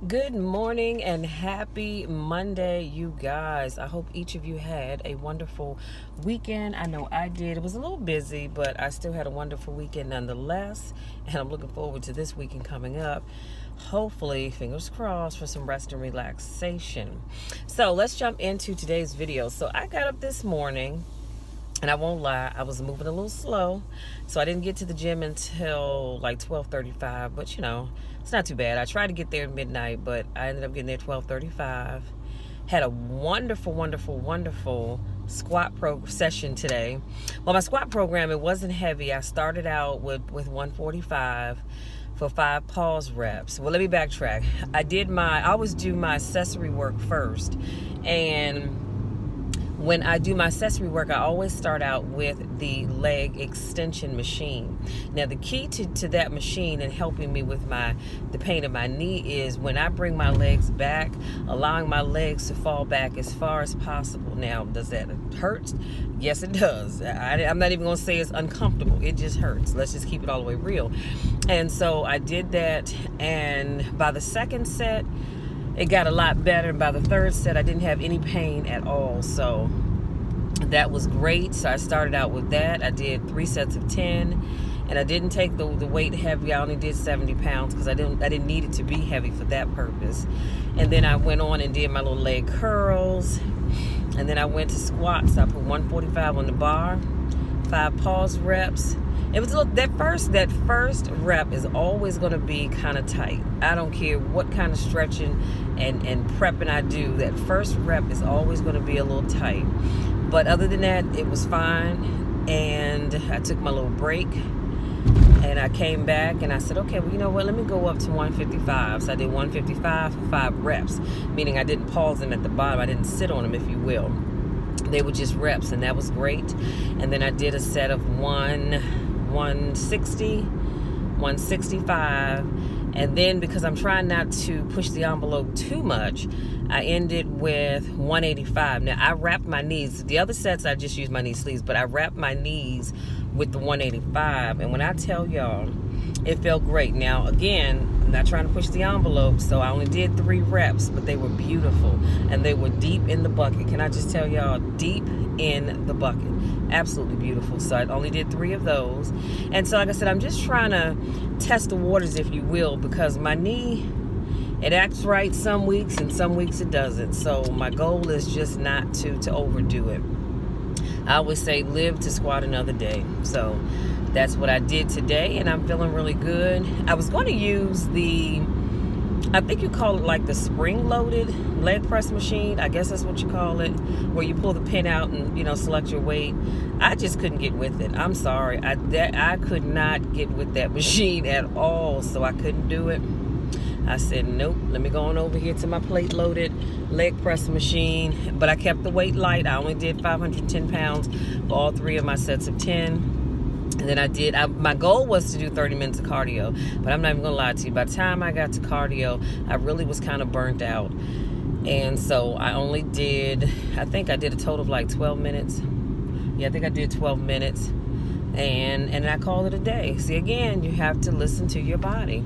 Good morning and happy Monday, you guys. I hope each of you had a wonderful weekend. I know I did. It was a little busy, but I still had a wonderful weekend nonetheless. And I'm looking forward to this weekend coming up. Hopefully, fingers crossed, for some rest and relaxation. So let's jump into today's video. So I got up this morning, and I won't lie, I was moving a little slow, so I didn't get to the gym until like 12:35, but you know, it's not too bad. I tried to get there at midnight, but I ended up getting there at 12:35. Had a wonderful squat session today. Well, my squat program, it wasn't heavy. I started out with 145 for 5 pause reps. Well, let me backtrack. I always do my accessory work first, and when I do my accessory work, I always start out with the leg extension machine. Now, the key to that machine and helping me with the pain in my knee is when I bring my legs back, allowing my legs to fall back as far as possible. Now, does that hurt? Yes, it does. I'm not even going to say it's uncomfortable. It just hurts. Let's just keep it all the way real. And so I did that, and by the second set, it got a lot better. By the third set, I didn't have any pain at all. So that was great. So I started out with that. I did 3 sets of 10, and I didn't take the weight heavy. I only did 70 pounds because I didn't need it to be heavy for that purpose. And then I went on and did my little leg curls, and then I went to squats. I put 145 on the bar, 5 pause reps. It was that first rep is always going to be kind of tight. I don't care what kind of stretching and prepping I do. That first rep is always going to be a little tight. But other than that, it was fine. And I took my little break, and I came back and I said, okay, well, you know what? Let me go up to 155. So I did 155 for 5 reps, meaning I didn't pause them at the bottom. I didn't sit on them, if you will. They were just reps, and that was great. And then I did a set of 160, 165, and then because I'm trying not to push the envelope too much, I ended with 185. Now, I wrapped my knees. The other sets, I just used my knee sleeves, but I wrapped my knees with the 185, and when I tell y'all, it felt great. Now, again, I'm not trying to push the envelope, so I only did 3 reps, but they were beautiful, and they were deep in the bucket. Can I just tell y'all, deep in the bucket. Absolutely beautiful. So I only did 3 of those. And so, like I said, I'm just trying to test the waters, if you will, because my knee, it acts right some weeks and some weeks it doesn't. So my goal is just not to overdo it. I always say live to squat another day. So that's what I did today, and I'm feeling really good. I was going to use I think you call it like the spring-loaded leg press machine. I guess that's what you call it, where you pull the pin out and, you know, select your weight. I just couldn't get with it. I'm sorry. I could not get with that machine at all, so I couldn't do it. I said, nope, let me go on over here to my plate-loaded leg press machine. But I kept the weight light. I only did 510 pounds for all 3 of my sets of 10. And then my goal was to do 30 minutes of cardio, but I'm not even gonna lie to you. By the time I got to cardio, I really was kind of burnt out. And so I think I did a total of like 12 minutes. Yeah, I think I did 12 minutes. And I called it a day. See, again, you have to listen to your body.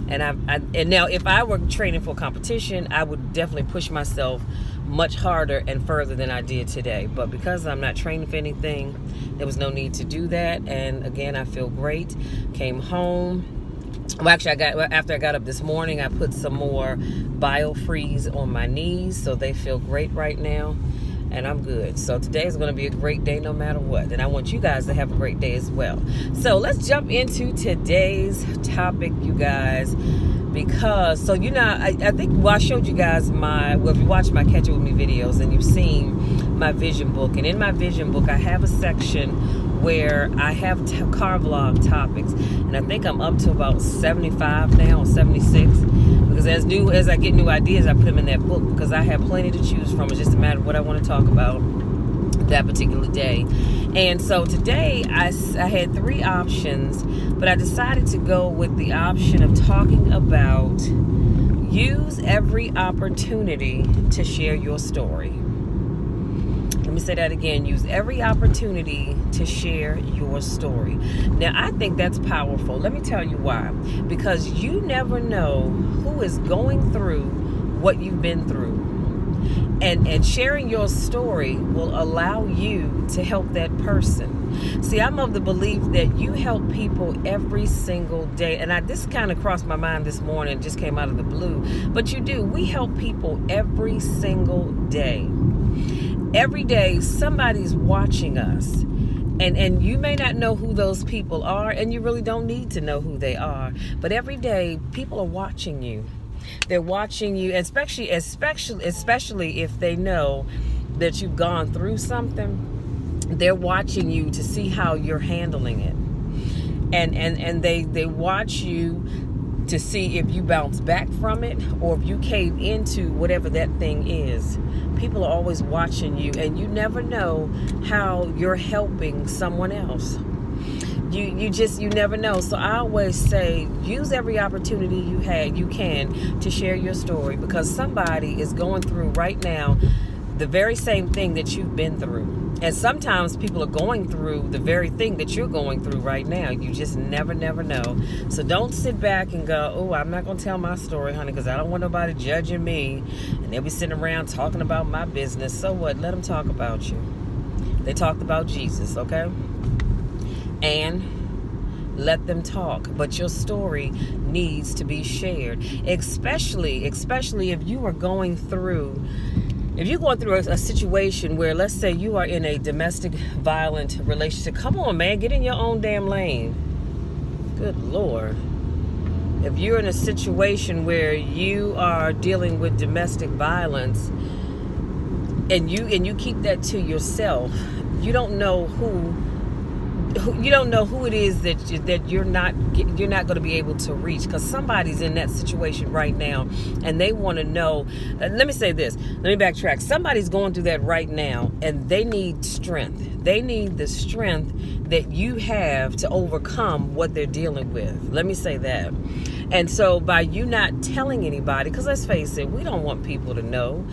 And now if I were training for competition, I would definitely push myself much harder and further than I did today. But because I'm not training for anything, there was no need to do that. And again, I feel great. Came home. Well, actually, after I got up this morning, I put some more BioFreeze on my knees, so they feel great right now. And I'm good. So today is going to be a great day no matter what. And I want you guys to have a great day as well. So let's jump into today's topic, you guys. Because, so you know, I think, well, I showed you guys if you watch my Catch It With Me videos, and you've seen my vision book. And in my vision book, I have a section where I have car vlog topics. And I think I'm up to about 75 now, or 76. Because as I get new ideas, I put them in that book, because I have plenty to choose from. It's just a matter of what I want to talk about that particular day. And so today I had 3 options, but I decided to go with the option of talking about use every opportunity to share your story. Let me say that again. Use every opportunity to share your story. Now, I think that's powerful. Let me tell you why. Because you never know who is going through what you've been through. And sharing your story will allow you to help that person. See, I'm of the belief that you help people every single day. And this kind of crossed my mind this morning, just came out of the blue. But you do. We help people every single day. Every day, somebody's watching us. And you may not know who those people are, and you really don't need to know who they are. But every day, people are watching you. They're watching you, especially if they know that you've gone through something. They're watching you to see how you're handling it. And they watch you to see if you bounce back from it or if you cave into whatever that thing is. People are always watching you, and you never know how you're helping someone else. You never know. So I always say, use every opportunity you can to share your story, because somebody is going through right now the very same thing that you've been through. And sometimes people are going through the very thing that you're going through right now. You just never know. So don't sit back and go, oh, I'm not going to tell my story, honey, because I don't want nobody judging me. And they'll be sitting around talking about my business. So what? Let them talk about you. They talked about Jesus, okay? And let them talk. But your story needs to be shared. Especially if you are going through... If you're going through a situation where, let's say you are in a domestic violent relationship, come on, man, get in your own damn lane. Good Lord. If you're in a situation where you are dealing with domestic violence and you keep that to yourself, you don't know who it is that you're not going to be able to reach, because somebody's in that situation right now and they want to know. Let me say this. Let me backtrack. Somebody's going through that right now and they need strength. They need the strength that you have to overcome what they're dealing with. Let me say that. And so by you not telling anybody, because let's face it, we don't want people to know.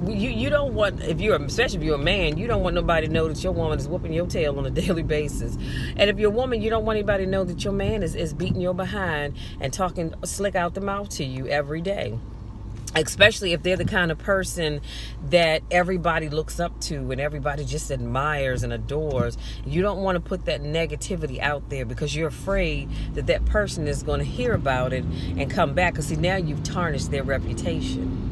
You don't want, especially if you're a man, you don't want nobody to know that your woman is whooping your tail on a daily basis. And if you're a woman, you don't want anybody to know that your man is beating your behind and talking slick out the mouth to you every day. Especially if they're the kind of person that everybody looks up to and everybody just admires and adores. You don't want to put that negativity out there because you're afraid that person is going to hear about it and come back. Because see, now you've tarnished their reputation.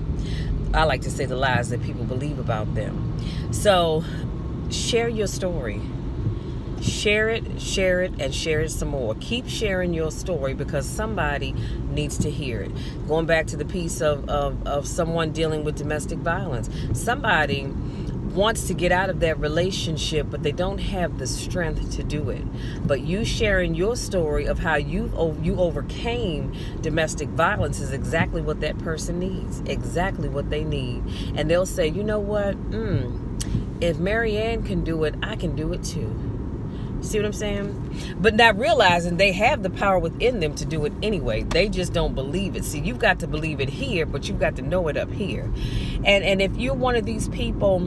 I like to say the lies that people believe about them. So share your story. Share it, and share it some more. Keep sharing your story because somebody needs to hear it. Going back to the piece of someone dealing with domestic violence. Somebody wants to get out of that relationship, but they don't have the strength to do it. But you sharing your story of how you overcame domestic violence is exactly what that person needs. Exactly what they need. And they'll say, you know what? If Marianne can do it, I can do it too. See what I'm saying? But not realizing they have the power within them to do it anyway. They just don't believe it. See, you've got to believe it here, but you've got to know it up here. And if you're one of these people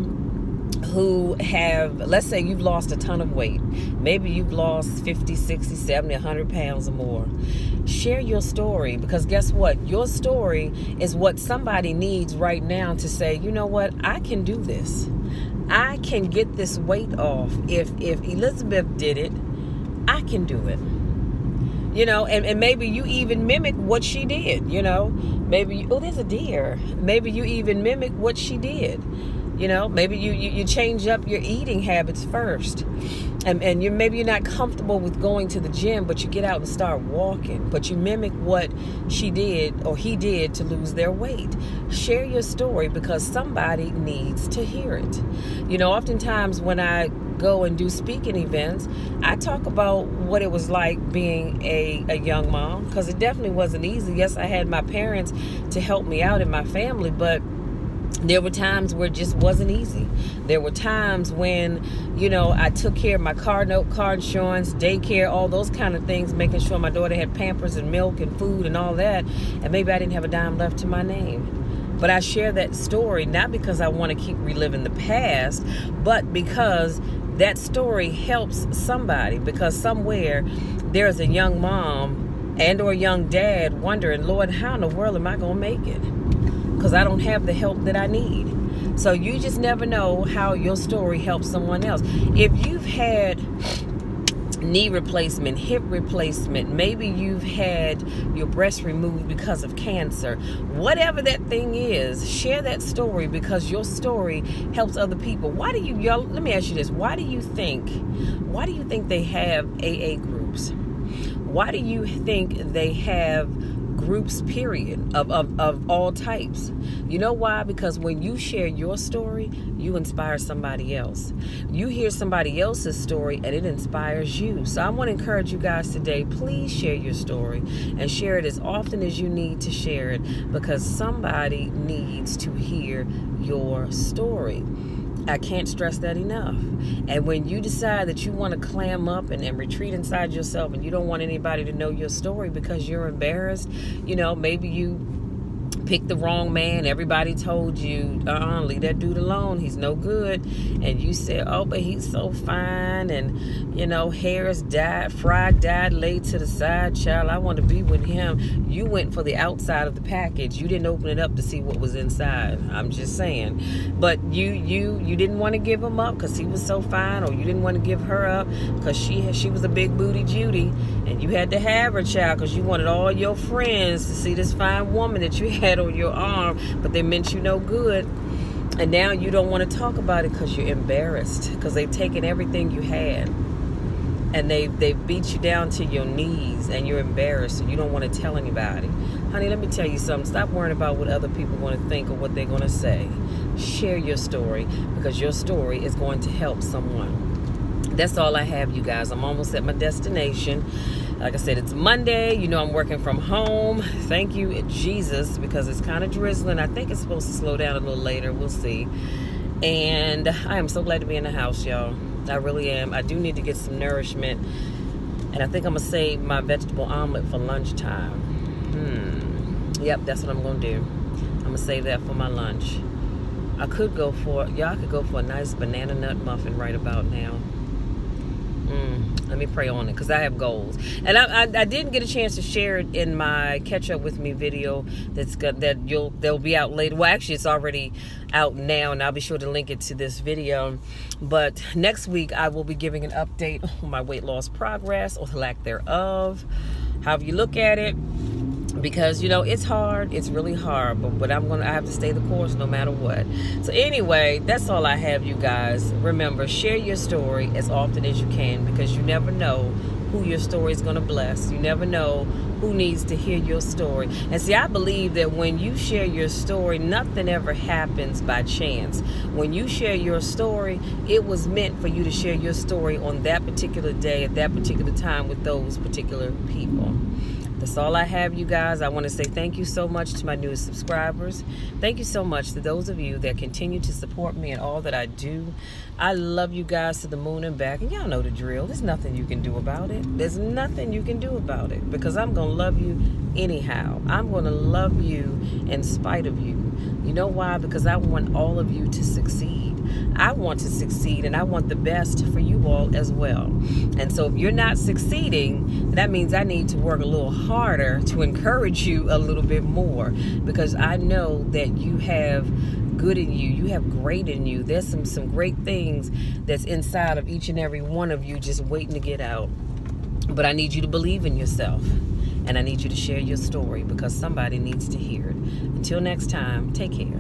who have, let's say you've lost a ton of weight. Maybe you've lost 50, 60, 70, 100 pounds or more. Share your story, because guess what? Your story is what somebody needs right now to say, you know what? I can do this. I can get this weight off. If Elizabeth did it, I can do it. You know, and maybe you even mimic what she did, you know. Maybe, oh, there's a deer. Maybe you even mimic what she did. You know, maybe you change up your eating habits first. And maybe you're not comfortable with going to the gym, but you get out and start walking. But you mimic what she did or he did to lose their weight. Share your story because somebody needs to hear it. You know, oftentimes when I go and do speaking events, I talk about what it was like being a young mom, because it definitely wasn't easy. Yes, I had my parents to help me out in my family, but there were times where it just wasn't easy. There were times when, you know, I took care of my car note, car insurance, daycare, all those kind of things, making sure my daughter had Pampers and milk and food and all that. And maybe I didn't have a dime left to my name. But I share that story not because I want to keep reliving the past, but because that story helps somebody. Because somewhere there's a young mom and or young dad wondering, Lord, how in the world am I going to make it? Because I don't have the help that I need. So you just never know how your story helps someone else. If you've had knee replacement, hip replacement, maybe you've had your breast removed because of cancer, whatever that thing is, share that story, because your story helps other people. Why do you, y'all, let me ask you this, why do you think they have AA groups? Why do you think they have groups, period, of all types? You know why? Because when you share your story, you inspire somebody else. You hear somebody else's story and it inspires you. So I want to encourage you guys today, please share your story and share it as often as you need to share it, because somebody needs to hear your story. I can't stress that enough. And when you decide that you want to clam up and retreat inside yourself, and you don't want anybody to know your story because you're embarrassed, you know, maybe you picked the wrong man. Everybody told you, leave that dude alone, he's no good. And you said, oh, but he's so fine, and you know, hair is dyed, fried, dyed, laid to the side, child, I want to be with him. You went for the outside of the package. You didn't open it up to see what was inside. I'm just saying. But you didn't want to give him up because he was so fine, or you didn't want to give her up because she was a big booty Judy, and you had to have her, child, because you wanted all your friends to see this fine woman that you had on your arm, but they meant you no good. And now you don't want to talk about it because you're embarrassed, because they've taken everything you had and they beat you down to your knees, and you're embarrassed and you don't want to tell anybody. Honey, let me tell you something. Stop worrying about what other people want to think or what they're going to say. Share your story, because your story is going to help someone. That's all I have, you guys. I'm almost at my destination. Like I said, it's Monday. You know, I'm working from home. Thank you, Jesus, because it's kind of drizzling. I think it's supposed to slow down a little later. We'll see. And I am so glad to be in the house, y'all. I really am. I do need to get some nourishment. And I think I'm going to save my vegetable omelet for lunchtime. Yep, that's what I'm going to do. I'm going to save that for my lunch. I could go for, y'all could go for a nice banana nut muffin right about now. Let me pray on it, because I have goals. And I didn't get a chance to share it in my catch up with me video that'll be out later. Well, actually, it's already out now, and I'll be sure to link it to this video. But next week, I will be giving an update on my weight loss progress, or the lack thereof, however you look at it. Because, you know, it's hard. It's really hard. But I have to stay the course no matter what. So anyway, that's all I have, you guys. Remember, share your story as often as you can, because you never know who your story is going to bless. You never know who needs to hear your story. And see, I believe that when you share your story, nothing ever happens by chance. When you share your story, it was meant for you to share your story on that particular day, at that particular time, with those particular people. That's all I have, you guys. I want to say thank you so much to my newest subscribers. Thank you so much to those of you that continue to support me in all that I do. I love you guys to the moon and back. And y'all know the drill. There's nothing you can do about it. There's nothing you can do about it, because I'm going to love you anyhow. I'm going to love you in spite of you. You know why? Because I want all of you to succeed. I want to succeed, and I want the best for you all as well. And so if you're not succeeding, that means I need to work a little harder to encourage you a little bit more, because I know that you have good in you. You have great in you. There's some great things that's inside of each and every one of you, just waiting to get out. But I need you to believe in yourself, and I need you to share your story, because somebody needs to hear it. Until next time, take care.